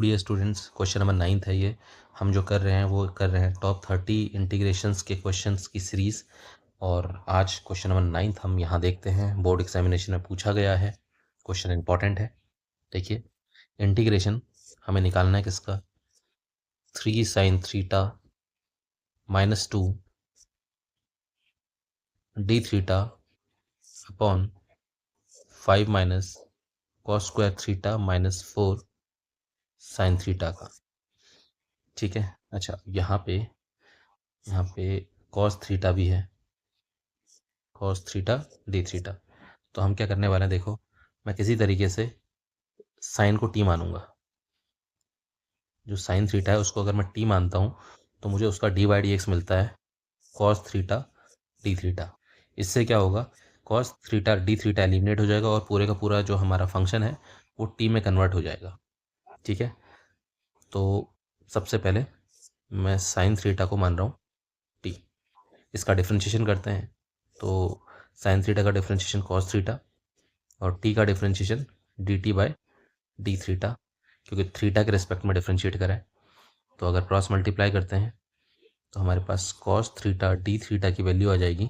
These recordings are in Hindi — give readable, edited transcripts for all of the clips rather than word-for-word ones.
डियर स्टूडेंट्स, क्वेश्चन नंबर 9 है ये। हम जो कर रहे हैं वो कर रहे हैं टॉप 30 इंटीग्रेशंस के क्वेश्चंस की सीरीज़। और आज क्वेश्चन नंबर 9 हम यहाँ देखते हैं, बोर्ड एग्जामिनेशन में पूछा गया है, क्वेश्चन इंपॉर्टेंट है। देखिए, इंटीग्रेशन हमें निकालना है किसका, 3 sin theta minus 2 D theta upon 5 minus cos square theta minus 4 sine theta का। ठीक है, अच्छा यहाँ पे कॉस थीटा भी है, कॉस थीटा डी थीटा। तो हम क्या करने वाले हैं, देखो, मैं किसी तरीके से साइन को टी मानूंगा। जो साइन थीटा है उसको अगर मैं टी मानता हूँ तो मुझे उसका डी बाई डी एक्स मिलता है कॉस थीटा डी थीटा। इससे क्या होगा, cos theta D theta eliminate हो जाएगा और पूरे का पूरा जो हमारा फंक्शन है वो टी में कन्वर्ट हो जाएगा। ठीक है, तो सबसे पहले मैं साइन थीटा को मान रहा हूँ टी। इसका डिफ्रेंशिएशन करते हैं, तो साइन थीटा का डिफ्रेंशिएशन कॉस थीटा और टी का differentiation D T by D theta, क्योंकि थीटा के रिस्पेक्ट में डिफ्रेंशिएट करें। तो अगर क्रॉस मल्टीप्लाई करते हैं तो हमारे पास कॉस थीटा डी थीटा की वैल्यू आ जाएगी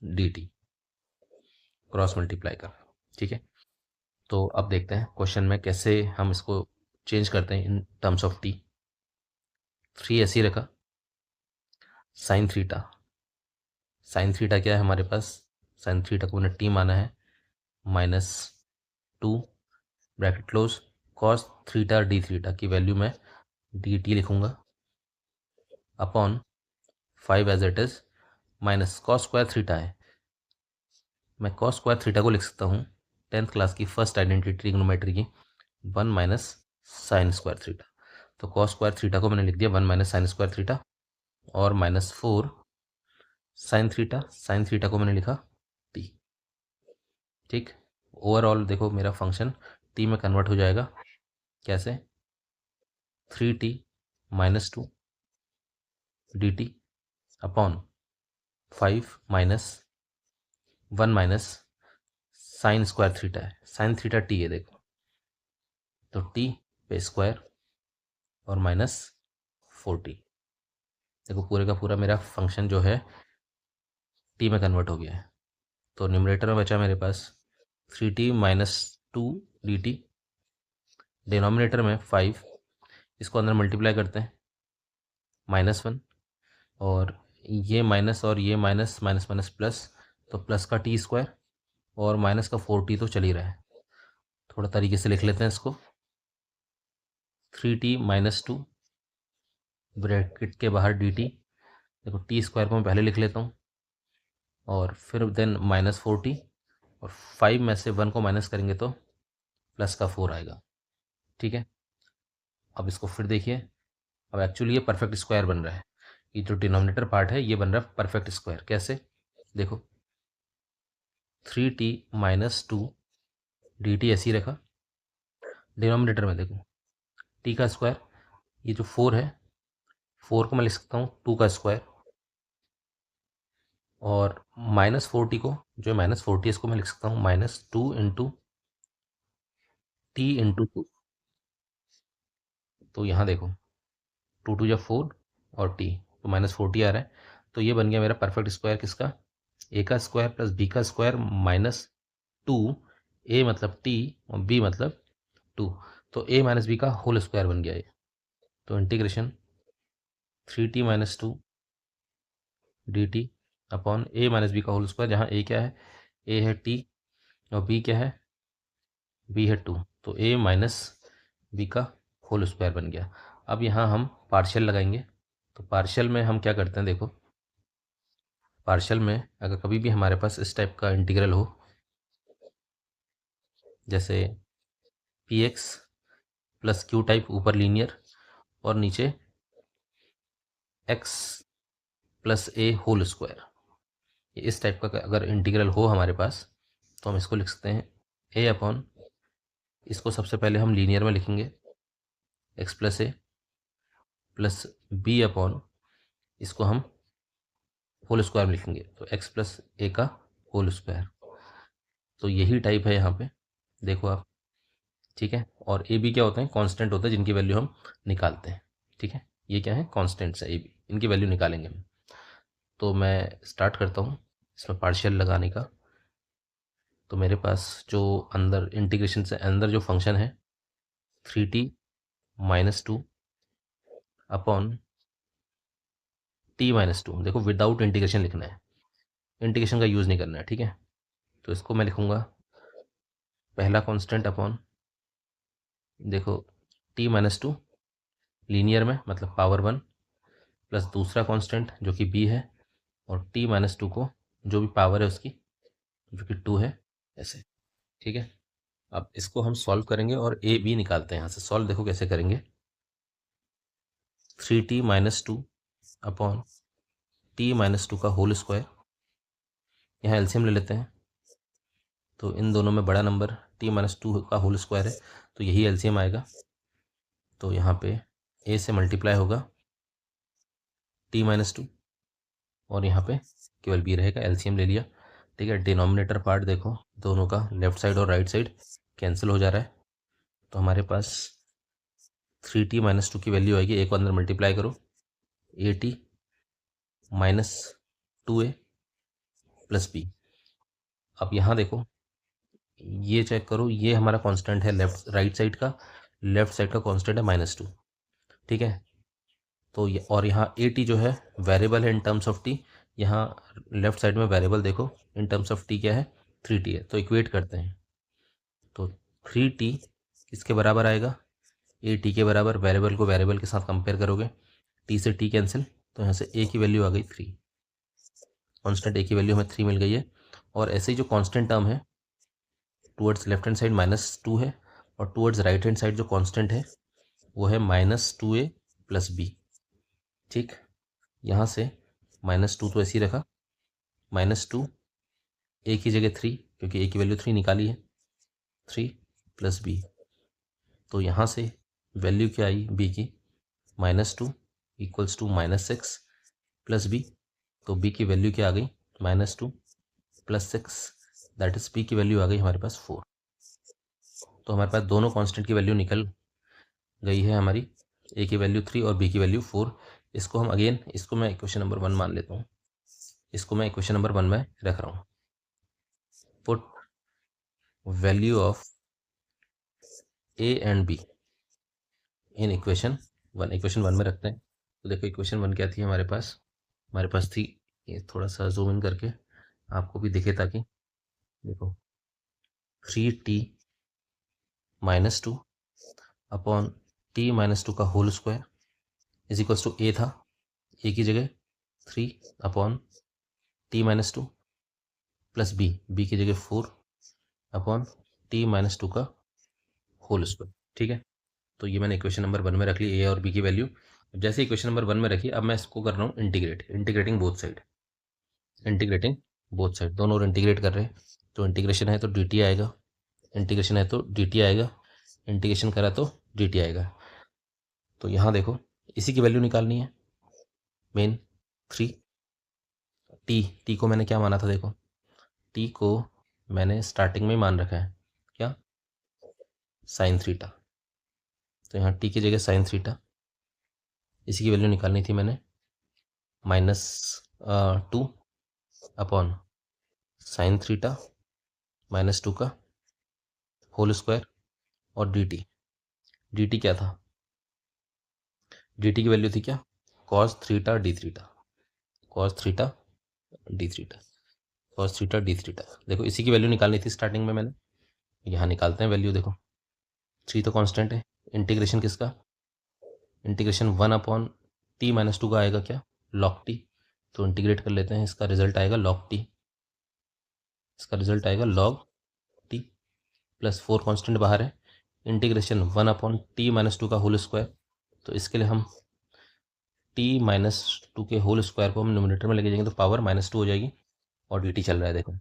डी टी, क्रॉस मल्टीप्लाई कर। ठीक है, तो अब देखते हैं क्वेश्चन में कैसे हम इसको चेंज करते हैं इन टर्म्स ऑफ टी। 3 ऐसे ही रखा, साइन थीटा, साइन थीटा क्या है हमारे पास, साइन थीटा को मैंने टी माना है, minus 2 bracket close, cos theta D theta की वैल्यू में डी टी लिखूंगा upon 5 as it is, minus cos square theta है, मैं कॉस स्क्वायर थीटा को लिख सकता हूँ 10th क्लास की फर्स्ट आइडेंटिटी ट्रिग्नोमेट्री की, 1 माइनस साइन स्क्वायर थीटा। तो कॉस स्क्वायर थीटा को मैंने लिख दिया 1 माइनस साइन स्क्वायर थीटा और minus 4 sine theta, sine theta को मैंने लिखा टी। ठीक, ओवरऑल देखो मेरा फंक्शन टी में कन्वर्ट हो जाएगा। कैसे, 3t minus 2 D T upon 5 minus 1 minus sine square theta है, साइन थीटा टी है देखो, तो टी पे स्क्वायर और माइनस 4t। देखो पूरे का पूरा मेरा फंक्शन जो है टी में कन्वर्ट हो गया है। तो न्यूमरेटर में बचा मेरे पास 3t minus 2 D T, denominator में 5, इसको अंदर मल्टीप्लाई करते हैं, -1 और ये माइनस और ये माइनस, माइनस माइनस प्लस, तो प्लस का टी स्क्वायर और माइनस का 4t तो चल ही रहा है। थोड़ा तरीके से लिख लेते हैं इसको, 3t माइनस 2 ब्रैकेट के बाहर डी टी, देखो टी स्क्वायर को मैं पहले लिख लेता हूँ और फिर देन माइनस 4t, और 5 में से 1 को माइनस करेंगे तो प्लस का 4 आएगा। ठीक है, अब इसको फिर देखिए, अब एक्चुअली ये परफेक्ट स्क्वायर बन रहा है, ये जो डिनोमिनेटर पार्ट है ये बन रहा है परफेक्ट स्क्वायर। कैसे, देखो 3t माइनस 2 डी टी ऐसे ही रखा, डिनोमिनेटर में देखो टी का स्क्वायर, ये जो 4 है 4 को मैं लिख सकता हूँ 2 का स्क्वायर, और माइनस 4t को, जो माइनस 4t इसको मैं लिख सकता हूँ -2 इंटू टी इंटू 2। तो यहाँ देखो 2 2 या 4 और टी, तो -4t आ रहा है। तो ये बन गया मेरा परफेक्ट स्क्वायर किसका, ए का स्क्वायर प्लस बी का स्क्वायर -2, ए मतलब टी और बी मतलब 2, तो ए माइनस बी का होल स्क्वायर बन गया ये। तो integration 3t minus 2 D T upon A minus B का होल स्क्वायर, जहाँ ए क्या है, ए है टी और बी क्या है, बी है 2, तो ए माइनस बी का होल स्क्वायर बन गया। अब यहाँ हम पार्शियल लगाएंगे, तो पार्शियल में हम क्या करते हैं, देखो पार्शियल में अगर कभी भी हमारे पास इस टाइप का इंटीग्रल हो, जैसे P x plus Q type, ऊपर लीनियर और नीचे एक्स प्लस ए होल स्क्वायर, इस टाइप का अगर इंटीग्रल हो हमारे पास, तो हम इसको लिख सकते हैं ए अपॉन, इसको सबसे पहले हम लीनियर में लिखेंगे एक्स प्लस ए प्लस बी अपॉन, इसको हम होल स्क्वायर में लिखेंगे तो एक्स प्लस ए का होल स्क्वायर। तो यही टाइप है यहाँ पे, देखो आप ठीक है। और ए बी क्या होते हैं, कांस्टेंट होते हैं जिनकी वैल्यू हम निकालते हैं। ठीक है, ये क्या है, कांस्टेंट्स है ए बी, इनकी वैल्यू निकालेंगे हम। तो मैं स्टार्ट करता हूँ इसमें पार्शियल लगाने का। तो मेरे पास जो अंदर इंटीग्रेशन से अंदर जो फंक्शन है 3t-2 अपॉन t-2, देखो विदाउट इंटीग्रेशन लिखना है, इंटीग्रेशन का यूज़ नहीं करना है। ठीक है, तो इसको मैं लिखूँगा पहला कांस्टेंट अपॉन, देखो t-2 लीनियर में मतलब पावर 1, प्लस दूसरा कांस्टेंट जो कि b है, और t-2 को जो भी पावर है उसकी जो कि 2 है, ऐसे। ठीक है, अब इसको हम सॉल्व करेंगे और ए बी निकालते हैं यहाँ से। सॉल्व देखो कैसे करेंगे, 3t-2 अपॉन t-2 का होल स्क्वायर, यहाँ एलसीएम ले लेते हैं। तो इन दोनों में बड़ा नंबर t-2 का होल स्क्वायर है, तो यही एलसीएम आएगा। तो यहाँ पे a से मल्टीप्लाई होगा t-2 और यहाँ पे केवल b रहेगा, एलसीएम ले लिया। ठीक है, डिनोमिनेटर पार्ट देखो दोनों का, लेफ्ट साइड और राइट साइड कैंसिल हो जा रहा है। तो हमारे पास 3t-2 की वैल्यू आएगी, एक को अंदर मल्टीप्लाई करो, at-2a प्लस b। अब यहाँ देखो, ये चेक करो, ये हमारा कांस्टेंट है लेफ्ट राइट साइड का, लेफ्ट साइड का कांस्टेंट है -2। ठीक है, तो ये और यहाँ ए टी जो है वेरिएबल है इन टर्म्स ऑफ टी, यहाँ लेफ्ट साइड में वेरिएबल देखो इन टर्म्स ऑफ टी क्या है, 3t है। तो इक्वेट करते हैं, तो 3t किसके बराबर आएगा, ए टी के बराबर। वेरिएबल को वेरिएबल के साथ कंपेयर करोगे, टी से टी कैंसिल, तो यहाँ से ए की वैल्यू आ गई 3, कॉन्स्टेंट ए की वैल्यू हमें 3 मिल गई है। और ऐसे ही जो कॉन्स्टेंट टर्म है टूवर्ड्स लेफ्ट हैंड साइड -2 है, और टूवर्ड्स राइट हैंड साइड जो कांस्टेंट है वो है -2a प्लस b। ठीक, यहाँ से -2 तो ऐसे ही रखा, -2 a की जगह 3, क्योंकि a की वैल्यू 3 निकाली है, 3 प्लस b। तो यहाँ से वैल्यू क्या आई b की, -2 इक्वल्स टू -6 प्लस b। तो b की वैल्यू क्या आ गई, -2 प्लस 6, दैट इज b की वैल्यू आ गई हमारे पास 4। तो हमारे पास दोनों कांस्टेंट की वैल्यू निकल गई है हमारी, a की वैल्यू 3 और b की वैल्यू 4। इसको हम अगेन, इसको मैं इक्वेशन नंबर 1 मान लेता हूँ, इसको मैं इक्वेशन नंबर 1 में रख रहा हूँ। Put value of a and b in equation 1, equation 1 में रखते हैं। तो देखो इक्वेशन 1 क्या थी हमारे पास थी, ये थोड़ा सा जूम इन करके आपको भी दिखे ताकि देखो, 3t-2 अपॉन t-2 का whole square is equals to a था, a की जगह 3 अपॉन t-2 प्लस b की जगह 4 अपॉन t-2 का होल स्क्वायर। ठीक है, तो ये मैंने इक्वेशन नंबर 1 में रख ली, ए और बी की वैल्यू। जैसे इक्वेशन नंबर 1 में रखी, अब मैं इसको कर रहा हूँ इंटीग्रेटिंग बोथ साइड, दोनों ओर इंटीग्रेट कर रहे हैं। तो इंटीग्रेशन है तो डी टी आएगा, इंटीग्रेशन है तो डी टी आएगा, इंटीग्रेशन करा तो डी टी आएगा। तो यहाँ देखो इसी की वैल्यू निकालनी है, मेन 3 टी को मैंने क्या माना था, देखो टी को मैंने स्टार्टिंग में मान रखा है क्या, साइन थीटा। तो यहाँ टी की जगह साइन थीटा, इसी की वैल्यू निकालनी थी मैंने, -2 अपॉन साइन थीटा -2 का होल स्क्वायर, और डी टी क्या था, डी टी की वैल्यू थी क्या, cos theta D theta, cos theta D theta, cos theta D theta. देखो इसी की वैल्यू निकालनी थी स्टार्टिंग में मैंने, यहाँ निकालते हैं वैल्यू। देखो 3 तो कांस्टेंट है, इंटीग्रेशन किसका, इंटीग्रेशन 1 अपॉन t-2 का आएगा क्या, log t। तो इंटीग्रेट कर लेते हैं, इसका रिजल्ट आएगा log t, इसका रिजल्ट आएगा log t प्लस 4 कांस्टेंट बाहर है, इंटीग्रेशन 1 अपॉन t-2 का होल स्क्वायर। तो इसके लिए हम t-2 के होल स्क्वायर को हम न्यूमरेटर में लेके जाएंगे तो पावर -2 हो जाएगी, और dt चल रहा है देखो।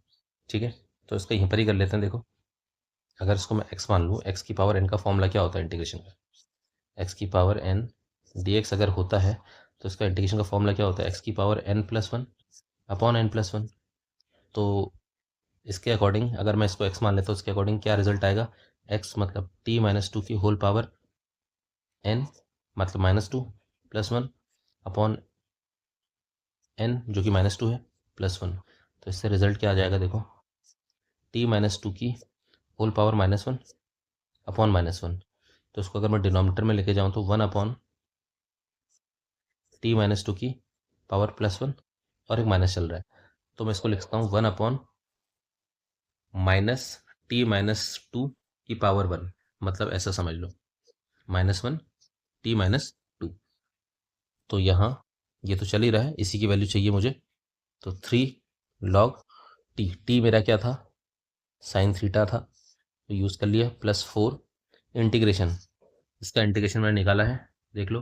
ठीक है, तो इसका यहीं पर ही कर लेते हैं। देखो अगर इसको मैं x मान लूँ, x की पावर n का फॉर्मूला क्या होता है इंटीग्रेशन का, x की पावर n dx अगर होता है तो इसका इंटीग्रेशन का फॉर्मूला क्या होता है, x की पावर n+1 अपॉन n+1। तो इसके अकॉर्डिंग अगर मैं इसको x मान लेता हूँ, इसके अकॉर्डिंग क्या रिजल्ट आएगा, x मतलब t माइनस टू की होल पावर n मतलब -2 +1 अपॉन n जो कि -2 है +1। तो इससे रिजल्ट क्या आ जाएगा देखो, t माइनस टू की होल पावर -1 अपॉन -1। तो इसको अगर मैं डिनोमिनेटर में लेके जाऊँ तो 1 अपॉन t माइनस टू की पावर +1 और एक माइनस चल रहा है, तो मैं इसको लिखता हूँ 1 अपॉन -t माइनस टू की पावर 1, मतलब ऐसा समझ लो -1 t माइनस टू। तो यहाँ ये तो चल ही रहा है, इसी की वैल्यू चाहिए मुझे। तो 3 log t मेरा क्या था, साइन थीटा था, तो यूज़ कर लिया, +4 इंटीग्रेशन, इसका इंटीग्रेशन मैंने निकाला है, देख लो,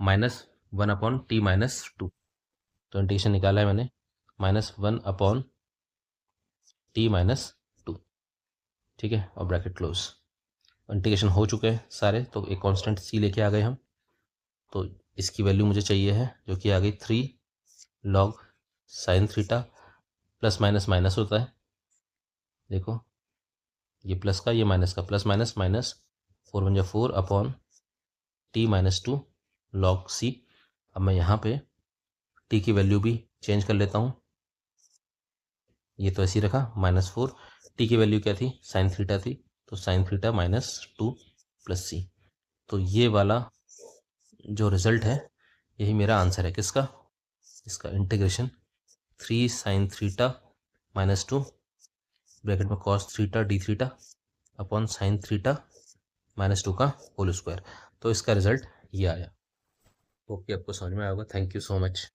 -1 अपॉन t माइनस टू। तो इंटीग्रेशन निकाला है मैंने, -1 अपॉन t माइनस टू, ठीक है, और ब्रैकेट क्लोज। इंटीग्रेशन हो चुके हैं सारे, तो एक कांस्टेंट c लेके आ गए हम। तो इसकी वैल्यू मुझे चाहिए है, जो कि आ गई 3 log sine theta, plus minus minus होता है, देखो ये प्लस का ये माइनस का, plus minus minus, 4 × 4 upon t minus two log c। अब मैं यहाँ पे t की वैल्यू भी चेंज कर लेता हूँ, ये तो ऐसे ही रखा -4, t की वैल्यू क्या थी, साइन थीटा थी, तो साइन थीटा -2 + c। तो ये वाला जो रिजल्ट है यही मेरा आंसर है, किसका, इसका इंटीग्रेशन 3 साइन थीटा -2 ब्रैकेट में cos theta D theta upon sine theta -2 का होल स्क्वायर। तो इसका रिजल्ट ये आया। ओके, आपको समझ में आएगा। Thank you so much.